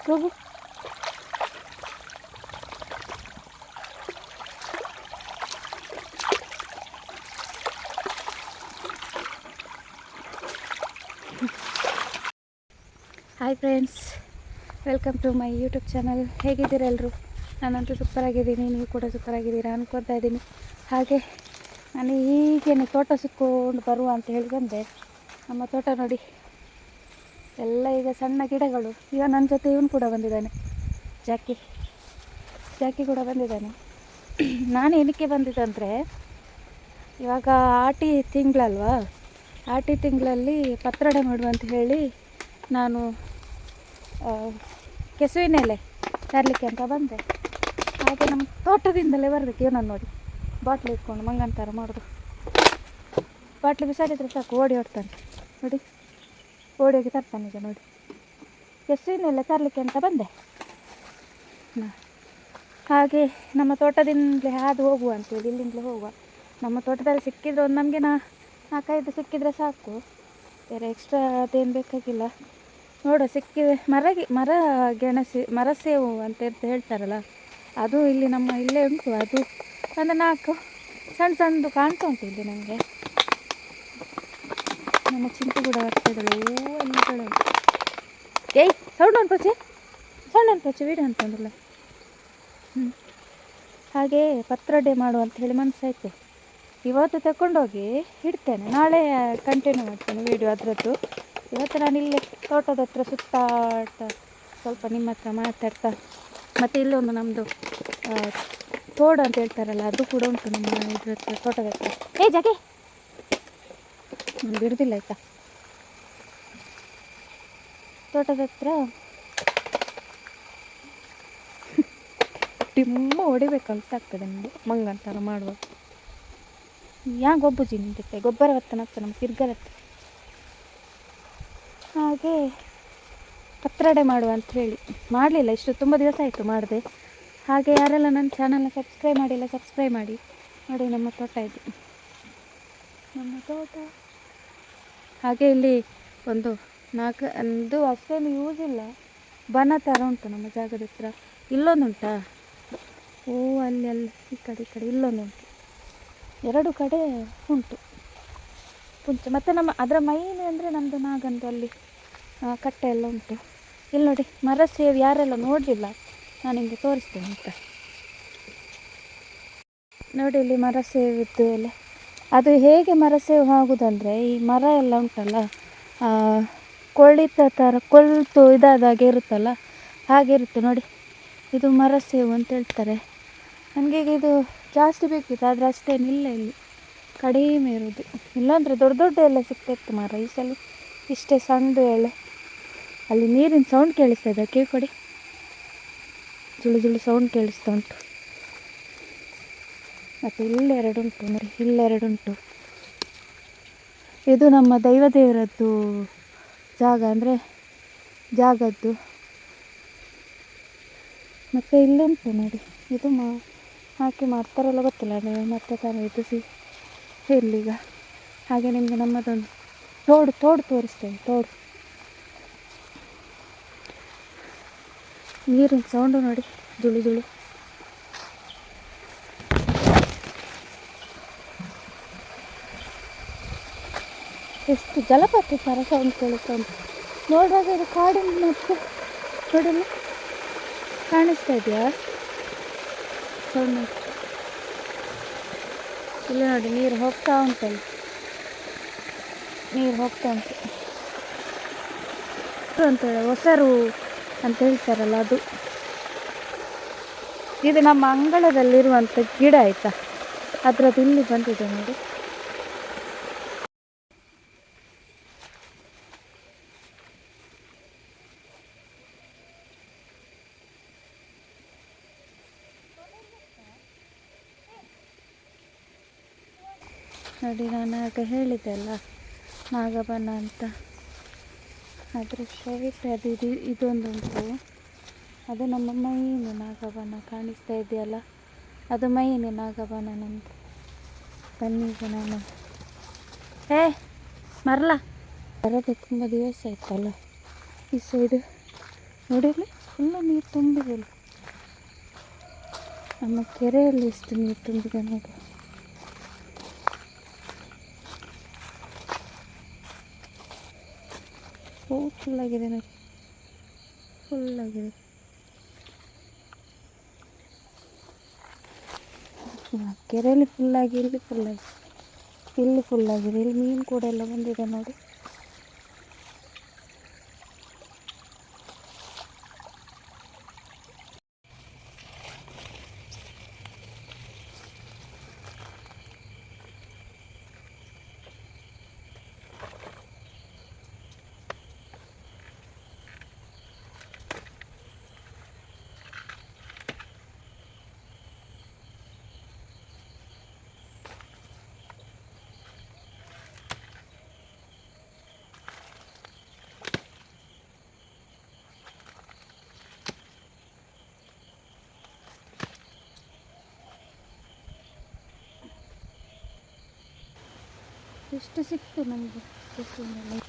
ಹೋಗು. Hi friends, welcome to my YouTube channel. ಹೇಗಿದ್ದೀರಾ ಎಲ್ಲರೂ? ನಾನಂತೂ ಸೂಪರಾಗಿದ್ದೀನಿ, ನೀವು ಕೂಡ ಸೂಪರಾಗಿದ್ದೀರಾ ಅನ್ಕೊತಾ ಇದ್ದೀನಿ. ಹಾಗೆ ನಾನು ಈಗೇನು ತೋಟ ಸುತ್ಕೊಂಡು ಬರುವ ಅಂತ ಹೇಳಿ ಬಂದೆ. ನಮ್ಮ ತೋಟ ನೋಡಿ, ಎಲ್ಲ ಈಗ ಸಣ್ಣ ಗಿಡಗಳು. ಈಗ ನನ್ನ ಜೊತೆ ಇವನು ಕೂಡ ಬಂದಿದ್ದಾನೆ, ಜಾಕಿ ಕೂಡ ಬಂದಿದ್ದಾನೆ. ನಾನು ಏನಕ್ಕೆ ಬಂದಿದ್ದಂದರೆ, ಇವಾಗ ಆಟಿ ತಿಂಗಳಲ್ವಾ, ಆಟಿ ತಿಂಗಳಲ್ಲಿ ಪತ್ರೊಡೆ ಮಾಡುವಂತ ಹೇಳಿ ನಾನು ಕೆಸುವಿನ ಎಲೆ ತರಲಿಕ್ಕೆ ಅಂತ ಬಂದೆ. ಹಾಗೆ ನಮ್ಮ ತೋಟದಿಂದಲೇ ಬರಬೇಕು. ಇವನನ್ನು ನೋಡಿ, ಬಾಟ್ಲಿ ಇಟ್ಕೊಂಡು ಮಂಗನ ಥರ ಮಾಡೋದು. ಬಾಟ್ಲಿ ಬಿಸಾಡಿದ್ರೆ ಸಾಕು ಓಡಿ ಹೊಡ್ತಾನೆ ನೋಡಿ, ಓಡಿ ಹೋಗಿ ತರ್ತಾನೆ. ಈಗ ನೋಡಿ, ಕೆಸುವಿನ ಎಲೆ ತರಲಿಕ್ಕೆ ಅಂತ ಬಂದೆ. ಹಾಗೆ ನಮ್ಮ ತೋಟದಿಂದಲೇ ಹಾದು ಹೋಗುವ ಅಂತೇಳಿ ಇಲ್ಲಿಂದಲೇ ಹೋಗುವ. ನಮ್ಮ ತೋಟದಲ್ಲಿ ಸಿಕ್ಕಿದ್ರೆ ಒಂದು ನಮಗೆ 4-5 ಸಿಕ್ಕಿದರೆ ಸಾಕು, ಬೇರೆ ಎಕ್ಸ್ಟ್ರಾ ಅದೇನು ಬೇಕಾಗಿಲ್ಲ. ನೋಡು, ಸಿಕ್ಕಿದೆ ಮರ ಗೆಣಸಿ, ಮರ ಸೇವು ಅಂತ ಹೇಳ್ತಾರಲ್ಲ, ಅದು ಇಲ್ಲಿ ನಮ್ಮ ಇಲ್ಲೇ ಉಂಟು. ಅದು ಒಂದು 4 ಸಣ್ಣದು ಕಾಣ್ತಾ ಉಂಟು ಇಲ್ಲಿ ನನಗೆ. ನಮ್ಮ ಚಿಂಟು ಕೂಡ ಬರ್ತಿದ್ದಾಳೆ. ಎಲ್ಲಗಳು ಏಯ್ ಸೌಂಡ್ ಅನ್ಪೋಚೆ ವೀಡಿಯೋ ಅಂತಂದ್ರಲ್ಲ. ಹಾಗೆ ಪತ್ರೊಡೆ ಮಾಡು ಅಂತ ಹೇಳಿ ಮನಸ್ಸಾಯಿತು. ಇವತ್ತು ತಗೊಂಡೋಗಿ ಇಡ್ತೇನೆ, ನಾಳೆ ಕಂಟಿನ್ಯೂ ಮಾಡ್ತೇನೆ ವೀಡಿಯೋ ಅದರದ್ದು. ಇವತ್ತು ನಾನು ಇಲ್ಲೇ ತೋಟದ ಹತ್ರ ಸುತ್ತಾಡ್ತಾ ಸ್ವಲ್ಪ ನಿಮ್ಮ ಹತ್ರ ಮಾತಾಡ್ತಾ, ಮತ್ತು ಇಲ್ಲೊಂದು ನಮ್ಮದು ತೋಡು ಅಂತ ಹೇಳ್ತಾರಲ್ಲ, ಅದು ಕೂಡ ಉಂಟು ನಮ್ಮ ಇದ್ರ ಹತ್ರ, ತೋಟದ ಹತ್ರ. ಜಾಗೆ ನಾನು ಬಿಡುದಿಲ್ಲ ಆಯಿತಾ. ತೋಟದ ಹತ್ರ ಟಿಮ್ಮ ಹೊಡಿಬೇಕಂತ ಆಗ್ತದೆ ನಮಗೆ ಮಂಗನ ಥರ ಮಾಡುವ. ಗೊಬ್ಬುಜಿ ನಿಂತಿತ್ತೆ, ಗೊಬ್ಬರ ಹೊತ್ತನತ್ತ ನಮ್ಮ ತಿರ್ಗಲತ್ತ. ಹಾಗೆ ಪತ್ರೊಡೆ ಮಾಡುವ ಅಂತ ಹೇಳಿ ಮಾಡಲಿಲ್ಲ, ಇಷ್ಟು ತುಂಬ ದಿವಸ ಆಯಿತು ಮಾಡಿದೆ. ಹಾಗೆ ಯಾರೆಲ್ಲ ನನ್ನ ಚಾನಲ್ನ ಸಬ್ಸ್ಕ್ರೈಬ್ ಮಾಡಿಲ್ಲ, ಸಬ್ಸ್ಕ್ರೈಬ್ ಮಾಡಿ. ನೋಡಿ, ನಮ್ಮ ತೋಟ ಇದು, ನಮ್ಮ ತೋಟ. ಹಾಗೆ ಇಲ್ಲಿ ಒಂದು 4 ಅಷ್ಟೇನು ಯೂಸ್ ಇಲ್ಲ, ಬನ ಥರ ಉಂಟು ನಮ್ಮ ಜಾಗದ ಹತ್ರ. ಇಲ್ಲೊಂದುಂಟಾ, ಅಲ್ಲಿ ಈ ಕಡೆ ಇಲ್ಲೊಂದುಂಟು, 2 ಕಡೆ ಉಂಟು ಪುಂಚ. ಮತ್ತು ನಮ್ಮ ಅದರ ಮೈನ್ ಅಂದರೆ ನಮ್ಮದು ನಾಗಂದು ಅಲ್ಲಿ ಕಟ್ಟೆ ಎಲ್ಲ ಉಂಟು. ಇಲ್ಲಿ ನೋಡಿ, ಮರ ಸೇವು ಯಾರೆಲ್ಲ ನೋಡಲಿಲ್ಲ, ನಾನು ನಿಮಗೆ ತೋರಿಸ್ತೇನೆ ಅಂತ. ನೋಡಿ, ಇಲ್ಲಿ ಮರ ಸೇವಿದ್ದು ಎಲ್ಲ. ಅದು ಹೇಗೆ ಮರ ಸೇವು ಆಗುವುದಂದರೆ, ಈ ಮರ ಎಲ್ಲ ಉಂಟಲ್ಲ, ಕೊಳಿತ ಥರ ಕೊಳ್ತು ಇದಾದಾಗೆ ಇರುತ್ತಲ್ಲ, ಹಾಗೆ ಇರುತ್ತೆ ನೋಡಿ. ಇದು ಮರ ಸೇವು ಅಂತ ಹೇಳ್ತಾರೆ. ನನಗೆ ಇದು ಜಾಸ್ತಿ ಬೇಕಿತ್ತು, ಆದರೆ ಅಷ್ಟೇನಿಲ್ಲ, ಇಲ್ಲಿ ಕಡಿಮೆ ಇರೋದು. ಇಲ್ಲಾಂದರೆ ದೊಡ್ಡ ಎಲೆ ಸಿಗ್ತಾಯಿತ್ತು ಮರ. ಈ ಸಲ ಇಷ್ಟೇ ಸಣ್ಣದು ಎಲೆ. ಅಲ್ಲಿ ನೀರಿನ ಸೌಂಡ್ ಕೇಳಿಸ್ತಾ ಇದೆ, ಕಿವಿ ಕೊಡಿ. ಜುಳು ಸೌಂಡ್ ಕೇಳಿಸ್ತಾ ಉಂಟು. ಮತ್ತು ಇಲ್ಲೆರಡುಂಟು ನೋಡಿ, ಇಲ್ಲೆರಡುಂಟು. ಇದು ನಮ್ಮ ದೇವರದ್ದು ಜಾಗ, ಅಂದರೆ ಜಾಗದ್ದು. ಮತ್ತು ಇಲ್ಲುಂಟು ನೋಡಿ, ಇದು ಹಾಕಿ ಮಾಡ್ತಾರಲ್ಲ ಗೊತ್ತಿಲ್ಲ, ನೀವು ಮತ್ತೆ ತಾನೇ ಇದು ಇರ್ಲೀಗ. ಹಾಗೆ ನಿಮಗೆ ನಮ್ಮದೊಂದು ತೋಡು ತೋರಿಸ್ತೇವೆ. ತೋಡು, ನೀರಿನ ಸೌಂಡು ನೋಡಿ, ಜುಳು. ಎಷ್ಟು ಜಲಪಾತ ಥರ ಸೌಂಡ್ ಕೇಳುತ್ತಾ ಉಂಟು. ನೋಡುವಾಗ ಇದು ಕಾಡಿನ ಮತ್ತೆ ನೋಡಲ್ಲ, ಕಾಣಿಸ್ತಾ ಇದೆಯಾ ಸೌಂಡ್? ಇಲ್ಲಿ ನೋಡಿ, ನೀರು ಹೋಗ್ತಾ ಉಂಟು ಅಂತೇಳಿ ಹೊಸರು ಅಂತ ಹೇಳ್ತಾರಲ್ಲ, ಅದು. ಇದು ನಮ್ಮ ಅಂಗಳದಲ್ಲಿರುವಂಥ ಗಿಡ ಆಯಿತಾ, ಅದರದ್ದು ಇಲ್ಲಿ ಬಂದಿದೆ ನೋಡಿ. ನೋಡಿ, ನಾನು ಆಗ ಹೇಳಿದ್ದೆ ಅಲ್ಲ, ನಾಗಬನ ಅಂತ. ಅದರ ಸವಿತೆ ಅದು ಇದೊಂದುಂಟು. ಅದು ನಮ್ಮ ಮೈನು ನಾಗಬನ, ಕಾಣಿಸ್ತಾ ಇದೆಯಲ್ಲ, ಅದು ಮೈನು ನಾಗಬನ ನಮ್ಮದು. ಬನ್ನೀಗ ನಾನು ಮರಲ ಬರೋದು ತುಂಬ ದಿವಸ ಆಯ್ತಲ್ಲ. ಈ ಸೈಡು ನೋಡಿರಲಿ, ಫುಲ್ಲು ನೀರು ತುಂಬಿದೆ. ನಮ್ಮ ಕೆರೆಯಲ್ಲಿ ಎಷ್ಟು ನೀರು ತುಂಬಿದೆ ನೋಡಿ. ಫುಲ್ಲಾಗಿದೆ ನೋಡಿ, ಫುಲ್ಲಾಗಿದೆ. ಕೆರೆಯಲ್ಲಿ ಫುಲ್ಲಾಗಿ, ಇಲ್ಲಿ ಫುಲ್ಲಾಗಿ, ಇಲ್ಲಿ ಫುಲ್ಲಾಗಿದೆ. ಇಲ್ಲಿ ಮೀನು ಕೂಡ ಎಲ್ಲ ಬಂದಿದೆ ನೋಡಿ. ಎಷ್ಟು ಸಿಕ್ತು ನಮಗೆ ಕೆಸುವಿನೆಲ್ಲ.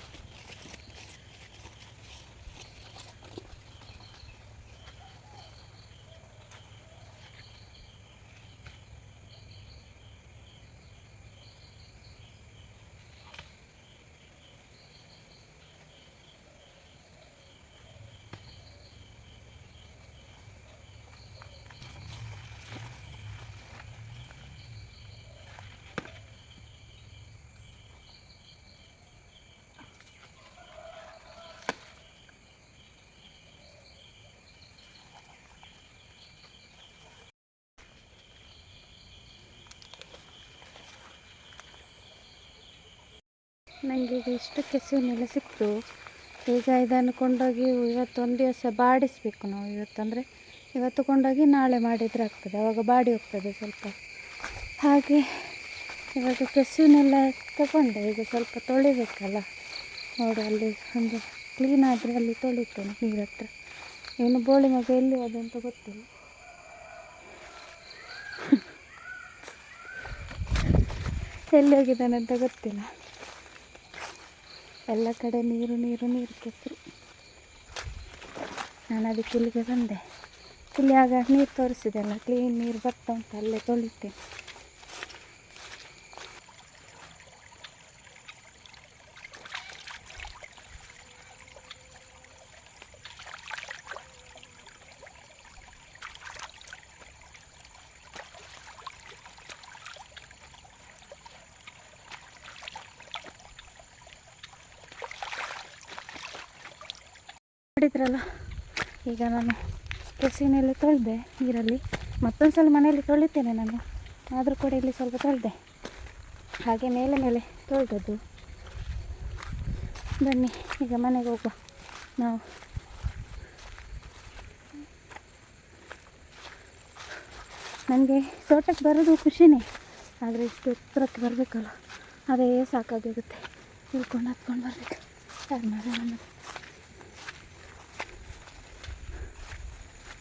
ನನಗೆ ಈಗ ಇಷ್ಟು ಕೆಸುವಿನೆಲ್ಲ ಸಿಕ್ತು. ಈಗ ಇದನ್ನು ಕೊಂಡೋಗಿ ಇವತ್ತೊಂದು ದಿವಸ ಬಾಡಿಸಬೇಕು ನಾವು. ಇವತ್ತು ಕೊಂಡೋಗಿ ನಾಳೆ ಮಾಡಿದರೆ ಆಗ್ತದೆ, ಆವಾಗ ಬಾಡಿ ಹೋಗ್ತದೆ ಸ್ವಲ್ಪ. ಹಾಗೆ ಇವಾಗ ಕೆಸುವಿನೆಲ್ಲ ತಗೊಂಡೆ. ಈಗ ಸ್ವಲ್ಪ ತೊಳಿಬೇಕಲ್ಲ ನೋಡು, ಅಲ್ಲಿ ಒಂದು ಕ್ಲೀನ್ ಆದರೆ ಅಲ್ಲಿ ತೊಳಿತೇನೆ ನೀರ ಹತ್ರ. ಏನು ಬೋಳಿ ಮಗ ಎಲ್ಲಿ ಅದಂತ ಗೊತ್ತಿಲ್ಲ. ಎಲ್ಲಿ ಹೋಗಿದ್ದಾನೆ ಅಂತ ಗೊತ್ತಿಲ್ಲ. ಎಲ್ಲ ಕಡೆ ನೀರು ನೀರು ನೀರು ಕೆಸರು. ನಾನು ಅದಕ್ಕೆ ಇಲ್ಲಿಗೆ ಬಂದೆ. ಇಲ್ಲಿ ಆಗ ನೀರು ತೋರಿಸಿದೆ ಅಲ್ಲ, ಕ್ಲೀನ್ ನೀರು ಬರ್ತಾ ಉಂಟು, ಅಲ್ಲೇ ತೊಳಿತೇನೆ. ನೋಡಿದ್ರಲ್ಲ, ಈಗ ನಾನು ಕೆಸುವಿನೆಲ್ಲ ತೊಳೆದೆ ನೀರಲ್ಲಿ. ಮತ್ತೊಂದು ಸಲ ಮನೆಯಲ್ಲಿ ತೊಳಿತೇನೆ ನಾನು, ಆದರೂ ಕೂಡ ಇಲ್ಲಿ ಸ್ವಲ್ಪ ತೊಳೆದೆ. ಹಾಗೆ ಮೇಲೆ ಮೇಲೆ ತೊಳೆದದ್ದು. ಬನ್ನಿ ಈಗ ಮನೆಗೆ ಹೋಗುವ ನಾವು. ನನಗೆ ತೋಟಕ್ಕೆ ಬರೋದು ಖುಷಿನೇ, ಆದರೆ ಇಷ್ಟು ಎತ್ತರಕ್ಕೆ ಬರಬೇಕಲ್ಲ, ಅದೇ ಸಾಕಾಗಿರುತ್ತೆ. ಇಳ್ಕೊಂಡು ಹತ್ಕೊಂಡು ಬರಬೇಕು. ಯಾರು ಮಾಡ ನಮ್ಮದು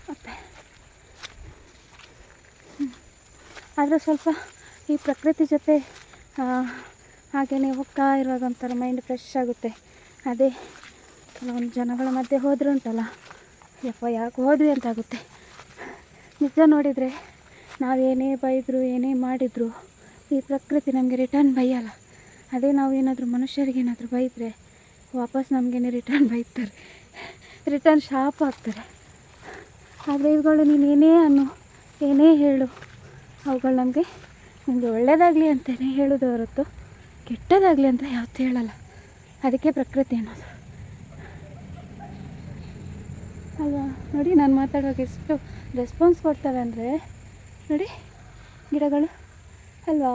ಮತ್ತೆ. ಆದರೆ ಸ್ವಲ್ಪ ಈ ಪ್ರಕೃತಿ ಜೊತೆ ಹಾಗೆಯೇ ಹೋಗ್ತಾ ಇರುವಾಗ ಒಂಥರ ಮೈಂಡ್ ಫ್ರೆಶ್ ಆಗುತ್ತೆ. ಅದೇ ಕೆಲವೊಂದು ಜನಗಳ ಮಧ್ಯೆ ಹೋದರೆ ಉಂಟಲ್ಲ, ಯಪ್ಪ ಯಾಕೆ ಹೋದ್ವಿ ಅಂತಾಗುತ್ತೆ. ನಿಜ ನೋಡಿದರೆ ನಾವೇನೇ ಬೈದರೂ ಏನೇ ಮಾಡಿದರೂ ಈ ಪ್ರಕೃತಿ ನಮಗೆ ರಿಟರ್ನ್ ಬೈಯಲ್ಲ. ಅದೇ ನಾವು ಏನಾದರೂ ಮನುಷ್ಯರಿಗೆ ಏನಾದರೂ ಬೈದರೆ ವಾಪಸ್ ನಮಗೇನೆ ರಿಟರ್ನ್ ಬೈತಾರೆ, ರಿಟರ್ನ್ ಶಾಪ್ ಆಗ್ತಾರೆ. ಆದರೆ ಇವುಗಳು ನೀನು ಏನೇ ಅನ್ನು ಏನೇ ಹೇಳು, ಅವುಗಳು ನಮಗೆ ಒಳ್ಳೆಯದಾಗಲಿ ಅಂತಲೇ ಹೇಳೋದು ಹೊರತು ಕೆಟ್ಟದಾಗಲಿ ಅಂತ ಯಾವತ್ತೂ ಹೇಳಲ್ಲ. ಅದಕ್ಕೆ ಪ್ರಕೃತಿ ಅನ್ನೋದು ಅಲ್ವಾ. ನೋಡಿ ನಾನು ಮಾತಾಡುವಾಗ ಎಷ್ಟು ರೆಸ್ಪಾನ್ಸ್ ಕೊಡ್ತವೆ ಅಂದರೆ ನೋಡಿ ಗಿಡಗಳು ಅಲ್ವಾ.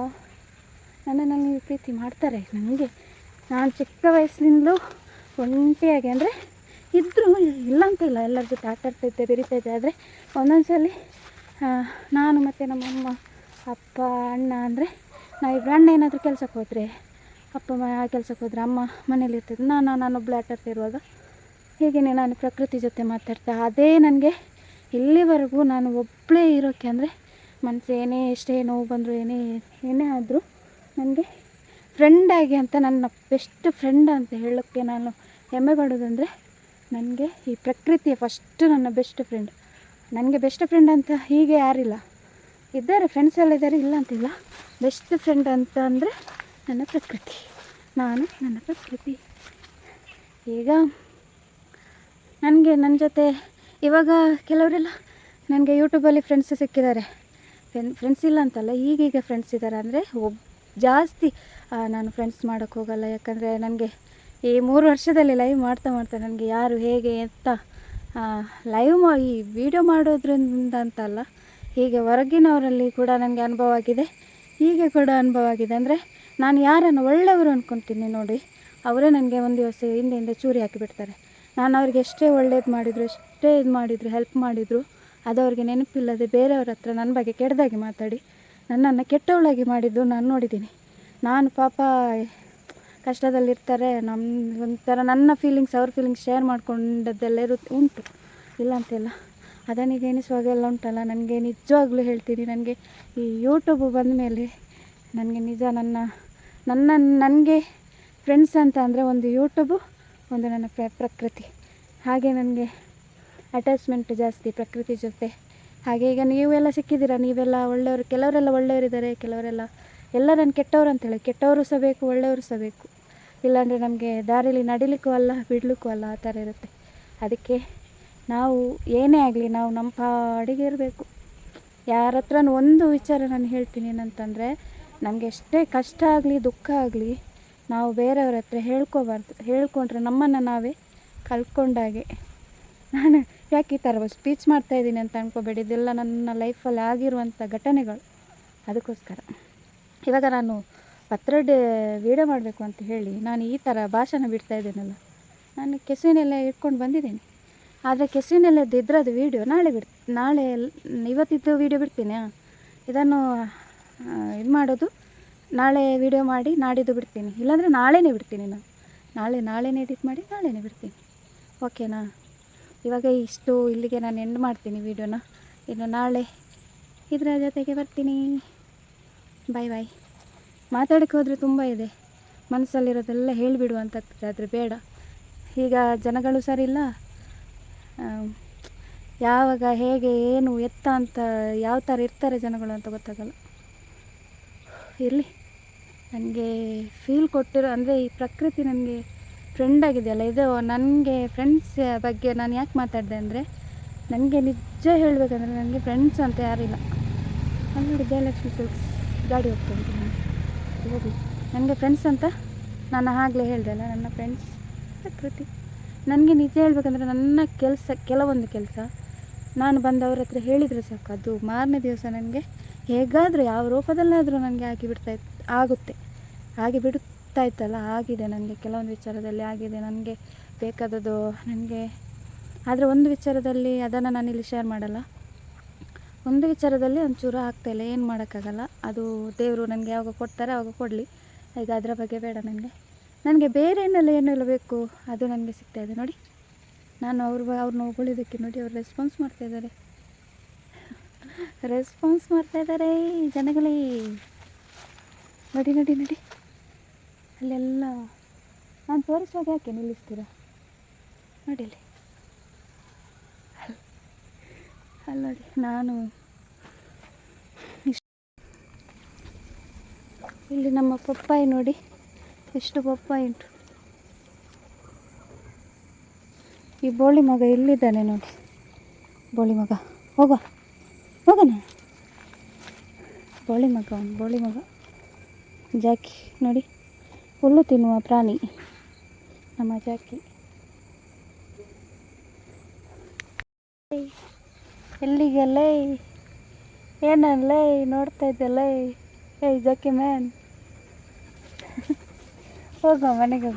ನನ್ನನ್ನು ಪ್ರೀತಿ ಮಾಡ್ತಾರೆ. ನನಗೆ ನಾನು ಚಿಕ್ಕ ವಯಸ್ಸಿನಿಂದಲೂ ಒಂಟಿಯಾಗಿ ಅಂದರೆ ಇದ್ದರೂ ಇಲ್ಲ ಅಂತ ಇಲ್ಲ, ಎಲ್ಲರ ಜೊತೆ ಆಟಾಡ್ತಾಯಿದ್ದೆ, ಬೆರಿತಾಯಿದ್ದೆ. ಆದರೆ ಒಂದೊಂದು ಸಲ ನಾನು ಮತ್ತು ನಮ್ಮಮ್ಮ ಅಪ್ಪ ಅಣ್ಣ ಅಂದರೆ ನಾವಿಬ್ಬರು, ಅಣ್ಣ ಏನಾದರೂ ಕೆಲಸಕ್ಕೆ ಹೋದರೆ, ಅಪ್ಪ ಕೆಲಸಕ್ಕೆ ಹೋದರೆ, ಅಮ್ಮ ಮನೇಲಿ ಇರ್ತಿದ್ದೆ. ನಾನೊಬ್ಬಳು ಆಟಾಡ್ತಾ ಇರುವಾಗ ಹೀಗೇ ನಾನು ಪ್ರಕೃತಿ ಜೊತೆ ಮಾತಾಡ್ತಾ, ಅದೇ ನನಗೆ ಇಲ್ಲಿವರೆಗೂ ನಾನು ಒಬ್ಬಳೇ ಇರೋಕ್ಕೆ ಅಂದರೆ ಮನಸ್ಸು ಎಷ್ಟೇ ನೋವು ಬಂದರೂ ಏನೇ ಆದರೂ ನನಗೆ ಫ್ರೆಂಡಾಗಿ ಅಂತ, ನನ್ನ ಬೆಸ್ಟ್ ಫ್ರೆಂಡ್ ಅಂತ ಹೇಳೋಕ್ಕೆ ನಾನು ಹೆಮ್ಮೆ ಪಡೋದಂದರೆ ನನಗೆ ಈ ಪ್ರಕೃತಿಯ ಫಸ್ಟ್ ನನ್ನ ಬೆಸ್ಟ್ ಫ್ರೆಂಡ್. ನನಗೆ ಬೆಸ್ಟ್ ಫ್ರೆಂಡ್ ಅಂತ ಹೀಗೆ ಯಾರಿಲ್ಲ, ಇದ್ದಾರೆ ಫ್ರೆಂಡ್ಸ್ ಎಲ್ಲ ಇದ್ದಾರೆ, ಇಲ್ಲ ಅಂತಿಲ್ಲ. ಬೆಸ್ಟ್ ಫ್ರೆಂಡ್ ಅಂತ ಅಂದರೆ ನನ್ನ ಪ್ರಕೃತಿ, ನಾನು ನನ್ನ ಪ್ರಕೃತಿ. ಈಗ ನನಗೆ ನನ್ನ ಜೊತೆ ಇವಾಗ ಕೆಲವರೆಲ್ಲ ನನಗೆ ಯೂಟ್ಯೂಬಲ್ಲಿ ಫ್ರೆಂಡ್ಸ್ ಸಿಕ್ಕಿದ್ದಾರೆ. ಫ್ರೆಂಡ್ಸ್ ಇಲ್ಲ ಅಂತಲ್ಲ, ಈಗೀಗ ಫ್ರೆಂಡ್ಸ್ ಇದ್ದಾರೆ. ಅಂದರೆ ಜಾಸ್ತಿ ನಾನು ಫ್ರೆಂಡ್ಸ್ ಮಾಡೋಕ್ಕೆ ಹೋಗಲ್ಲ. ಯಾಕಂದರೆ ನನಗೆ ಈ 3 ವರ್ಷದಲ್ಲಿ ಲೈವ್ ಮಾಡ್ತಾ ನನಗೆ ಯಾರು ಹೇಗೆ ಎಂತ ಈ ವಿಡಿಯೋ ಮಾಡೋದ್ರಿಂದ ಅಂತಲ್ಲ, ಹೀಗೆ ಹೊರಗಿನವರಲ್ಲಿ ಕೂಡ ನನಗೆ ಅನುಭವ ಆಗಿದೆ, ಹೀಗೆ ಕೂಡ ಅನುಭವ ಆಗಿದೆ. ಅಂದರೆ ನಾನು ಯಾರನ್ನು ಒಳ್ಳೆಯವರು ಅಂದ್ಕೊತೀನಿ ನೋಡಿ, ಅವರೇ ನನಗೆ ಒಂದು ದಿವಸ ಹಿಂದೆ ಚೂರಿ ಹಾಕಿಬಿಡ್ತಾರೆ. ನಾನು ಅವ್ರಿಗೆ ಎಷ್ಟೇ ಒಳ್ಳೇದು ಮಾಡಿದ್ರು, ಎಷ್ಟೇ ಇದು ಮಾಡಿದ್ರು, ಹೆಲ್ಪ್ ಮಾಡಿದರು, ಅದು ಅವ್ರಿಗೆ ನೆನಪಿಲ್ಲದೆ ಬೇರೆಯವ್ರ ಹತ್ರ ನನ್ನ ಬಗ್ಗೆ ಕೆಟ್ಟದಾಗಿ ಮಾತಾಡಿ ನನ್ನನ್ನು ಕೆಟ್ಟವಳಾಗಿ ಮಾಡಿದ್ದು ನಾನು ನೋಡಿದ್ದೀನಿ. ನಾನು ಪಾಪ ಕಷ್ಟದಲ್ಲಿರ್ತಾರೆ, ಒಂಥರ ನನ್ನ ಫೀಲಿಂಗ್ಸ್ ಅವ್ರ ಫೀಲಿಂಗ್ಸ್ ಶೇರ್ ಮಾಡ್ಕೊಂಡದ್ದೆಲ್ಲ ಉಂಟು, ಇಲ್ಲ ಅಂತೆಲ್ಲ. ಅದನಿಗೆ ಎನಿಸುವಾಗೆಲ್ಲ ಉಂಟಲ್ಲ, ನನಗೆ ನಿಜವಾಗ್ಲೂ ಹೇಳ್ತೀನಿ, ನನಗೆ ಈ ಯೂಟ್ಯೂಬ್ ಬಂದ ಮೇಲೆ ನನಗೆ ನಿಜ ನನಗೆ ಫ್ರೆಂಡ್ಸ್ ಅಂತ ಅಂದರೆ ಒಂದು ಯೂಟ್ಯೂಬು, ಒಂದು ನನ್ನ ಪ್ರಕೃತಿ. ಹಾಗೆ ನನಗೆ ಅಟ್ಯಾಚ್ಮೆಂಟ್ ಜಾಸ್ತಿ ಪ್ರಕೃತಿ ಜೊತೆ. ಹಾಗೆ ಈಗ ನೀವೆಲ್ಲ ಸಿಕ್ಕಿದ್ದೀರಾ, ನೀವೆಲ್ಲ ಒಳ್ಳೆಯವರು, ಕೆಲವರೆಲ್ಲ ಒಳ್ಳೆಯವರಿದ್ದಾರೆ, ಕೆಲವರೆಲ್ಲ ಎಲ್ಲ ನಾನು ಕೆಟ್ಟವರು ಅಂತೇಳಿ, ಕೆಟ್ಟವರು ಸಹ ಬೇಕು, ಒಳ್ಳೆಯವರು ಸಹ ಬೇಕು. ಇಲ್ಲಾಂದರೆ ನಮಗೆ ದಾರಿಲಿ ನಡಿಲಿಕ್ಕೂ ಅಲ್ಲ, ಬಿಡಲಿಕ್ಕೂ ಅಲ್ಲ, ಆ ಥರ ಇರುತ್ತೆ. ಅದಕ್ಕೆ ನಾವು ಏನೇ ಆಗಲಿ ನಾವು ನಮ್ಮ ಪಾಡಿಗೆ ಇರಬೇಕು. ಯಾರ ಹತ್ರನೂ ಒಂದು ವಿಚಾರ ನಾನು ಹೇಳ್ತೀನಿ ಏನಂತಂದರೆ, ನಮಗೆ ಎಷ್ಟೇ ಕಷ್ಟ ಆಗಲಿ, ದುಃಖ ಆಗಲಿ, ನಾವು ಬೇರೆಯವ್ರ ಹತ್ರ ಹೇಳ್ಕೊಬಾರ್ದು. ಹೇಳ್ಕೊಂಡ್ರೆ ನಮ್ಮನ್ನು ನಾವೇ ಕಳ್ಕೊಂಡಾಗೆ. ನಾನು ಯಾಕೆ ಈ ಥರ ಸ್ಪೀಚ್ ಮಾಡ್ತಾಯಿದ್ದೀನಿ ಅಂತ ಅಂದ್ಕೋಬೇಡಿ, ಇದೆಲ್ಲ ನನ್ನ ಲೈಫಲ್ಲಿ ಆಗಿರುವಂಥ ಘಟನೆಗಳು. ಅದಕ್ಕೋಸ್ಕರ ಇವಾಗ ನಾನು ಬರ್ತಡೇ ವೀಡಿಯೋ ಮಾಡಬೇಕು ಅಂತ ಹೇಳಿ ನಾನು ಈ ಥರ ಭಾಷಣ ಬಿಡ್ತಾ ಇದ್ದೇನಲ್ಲ, ನಾನು ಕೆಸುವಿನೆಲ್ಲ ಇಟ್ಕೊಂಡು ಬಂದಿದ್ದೀನಿ. ಆದರೆ ಕೆಸುವಿನೆಲ್ಲದ್ದು ಇದ್ರದ್ದು ವೀಡಿಯೋ ನಾಳೆ ಇವತ್ತಿದ್ದು ವೀಡಿಯೋ ಬಿಡ್ತೀನಿ. ಇದನ್ನು ಇದು ಮಾಡೋದು ನಾಳೆ ವೀಡಿಯೋ ಮಾಡಿ ನಾಡಿದ್ದು ಬಿಡ್ತೀನಿ, ಇಲ್ಲಾಂದರೆ ನಾಳೆನೇ ಬಿಡ್ತೀನಿ. ನಾಳೆನೇ ಎಡಿಟ್ ಮಾಡಿ ನಾಳೆನೇ ಬಿಡ್ತೀನಿ, ಓಕೆನಾ? ಇವಾಗ ಇಷ್ಟು ಇಲ್ಲಿಗೆ ನಾನು ಎಂಡ್ ಮಾಡ್ತೀನಿ ವೀಡಿಯೋನ. ಇನ್ನು ನಾಳೆ ಇದರ ಜೊತೆಗೆ ಬರ್ತೀನಿ. ಬಾಯ್. ಮಾತಾಡೋಕ್ಕೆ ಹೋದರೆ ತುಂಬ ಇದೆ, ಮನಸ್ಸಲ್ಲಿರೋದೆಲ್ಲ ಹೇಳಿಬಿಡುವಂತಾಗ್ತದೆ, ಆದರೆ ಬೇಡ. ಈಗ ಜನಗಳು ಸರಿ ಇಲ್ಲ, ಯಾವಾಗ ಹೇಗೆ ಏನು ಎತ್ತ ಅಂತ ಯಾವ ಥರ ಇರ್ತಾರೆ ಜನಗಳು ಅಂತ ಗೊತ್ತಾಗಲ್ಲ. ಇರಲಿ, ನನಗೆ ಫೀಲ್ ಕೊಟ್ಟಿರೋ ಅಂದರೆ ಈ ಪ್ರಕೃತಿ ನನಗೆ ಫ್ರೆಂಡ್ ಆಗಿದೆಯಲ್ಲ, ಇದು ನನಗೆ ಫ್ರೆಂಡ್ಸ್ ಬಗ್ಗೆ ನಾನು ಯಾಕೆ ಮಾತಾಡಿದೆ ಅಂದರೆ, ನನಗೆ ನಿಜ ಹೇಳಬೇಕಂದ್ರೆ ನನಗೆ ಫ್ರೆಂಡ್ಸ್ ಅಂತ ಯಾರಿಲ್ಲ. ನಾನು ನೋಡಿ ಜಯಲಕ್ಷ್ಮಿ ಸಿಲ್ಕ್ಸ್ ಗಾಡಿ ಹೋಗ್ತೀನಿ ಹೋಗಿ, ನನಗೆ ಫ್ರೆಂಡ್ಸ್ ಅಂತ ನಾನು ಆಗಲೇ ಹೇಳಿದೆ ಅಲ್ಲ, ನನ್ನ ಫ್ರೆಂಡ್ಸ್ ಪ್ರಕೃತಿ. ನನಗೆ ನಿಜ ಹೇಳಬೇಕಂದ್ರೆ ನನ್ನ ಕೆಲವೊಂದು ಕೆಲಸ ನಾನು ಬಂದವ್ರ ಹತ್ರ ಹೇಳಿದರೆ ಸಾಕು, ಅದು ಮಾರನೇ ದಿವಸ ನನಗೆ ಹೇಗಾದರೂ ಯಾವ ರೂಪದಲ್ಲಾದರೂ ನನಗೆ ಹಾಗೆ ಬಿಡುತ್ತಾ ಇತ್ತಲ್ಲ, ಆಗಿದೆ ನನಗೆ. ಕೆಲವೊಂದು ವಿಚಾರದಲ್ಲಿ ಆಗಿದೆ ನನಗೆ ಬೇಕಾದದ್ದು ನನಗೆ. ಆದರೆ ಒಂದು ವಿಚಾರದಲ್ಲಿ ಅದನ್ನು ನಾನಿಲ್ಲಿ ಶೇರ್ ಮಾಡಲ್ಲ. ಒಂದು ವಿಚಾರದಲ್ಲಿ ಒಂಚೂರು ಆಗ್ತಾಯಿಲ್ಲ, ಏನು ಮಾಡೋಕ್ಕಾಗಲ್ಲ. ಅದು ದೇವರು ನನಗೆ ಯಾವಾಗ ಕೊಡ್ತಾರೆ ಆವಾಗ ಕೊಡಲಿ. ಈಗ ಅದರ ಬಗ್ಗೆ ಬೇಡ ನನಗೆ ಬೇರೆ ಏನೆಲ್ಲ ಬೇಕು ಅದು ನನಗೆ ಸಿಗ್ತಾಯಿದೆ ನೋಡಿ. ನಾನು ಅವ್ರನ್ನ ಹೊಗಳಿದ್ದಕ್ಕೆ ನೋಡಿ ಅವ್ರು ರೆಸ್ಪಾನ್ಸ್ ಮಾಡ್ತಾಯಿದ್ದಾರೆ ಜನಗಳೇ. ನೋಡಿ ಅಲ್ಲೆಲ್ಲ ನಾನು ತೋರಿಸುವಾಗ ಯಾಕೆ ನಿಲ್ಲಿಸ್ತೀರಾ? ನೋಡಿ ಅಲ್ಲಿ ನೋಡಿ, ನಾನು ಇಲ್ಲಿ ನಮ್ಮ ಪಪ್ಪಾಯಿ ನೋಡಿ ಎಷ್ಟು ಪಪ್ಪಾಯಿ ಉಂಟು. ಈ ಬೋಳಿ ಮಗ ಇಲ್ಲಿದ್ದಾನೆ ನೋಡಿ, ಬೋಳಿ ಮಗ ಹೋಗೋಣ. ಬೋಳಿ ಮಗ ಜಾಕಿ ನೋಡಿ, ಹುಲ್ಲು ತಿನ್ನುವ ಪ್ರಾಣಿ ನಮ್ಮ ಜಾಕಿ. ಎಲ್ಲಿಗೆಲ್ಲೇ ಏನಲ್ಲೇ ನೋಡ್ತಾ ಇದ್ದಲ್ಲೇ, ಜಾಕಿ ಮ್ಯಾನ್. ಹೋಗೋ ಮನೆಗೆ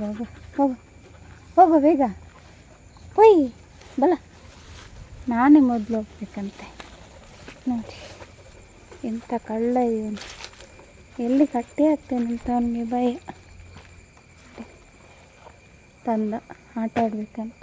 ಹೋಗೋ ಬೇಗ ಹೋಯ್ ಬಲ. ನಾನೇ ಮೊದಲು ಹೋಗ್ಬೇಕಂತೆ ನೋಡಿ, ಎಂಥ ಕಳ್ಳ ಇವನು, ಎಲ್ಲಿ ಕಟ್ಟಿ ಹಾಕ್ತೇನೆ ಅಂತ ಅವನಿಗೆ ಭಯ. ತಂದ ಆಟ ಆಡ್ಬೇಕಂತ.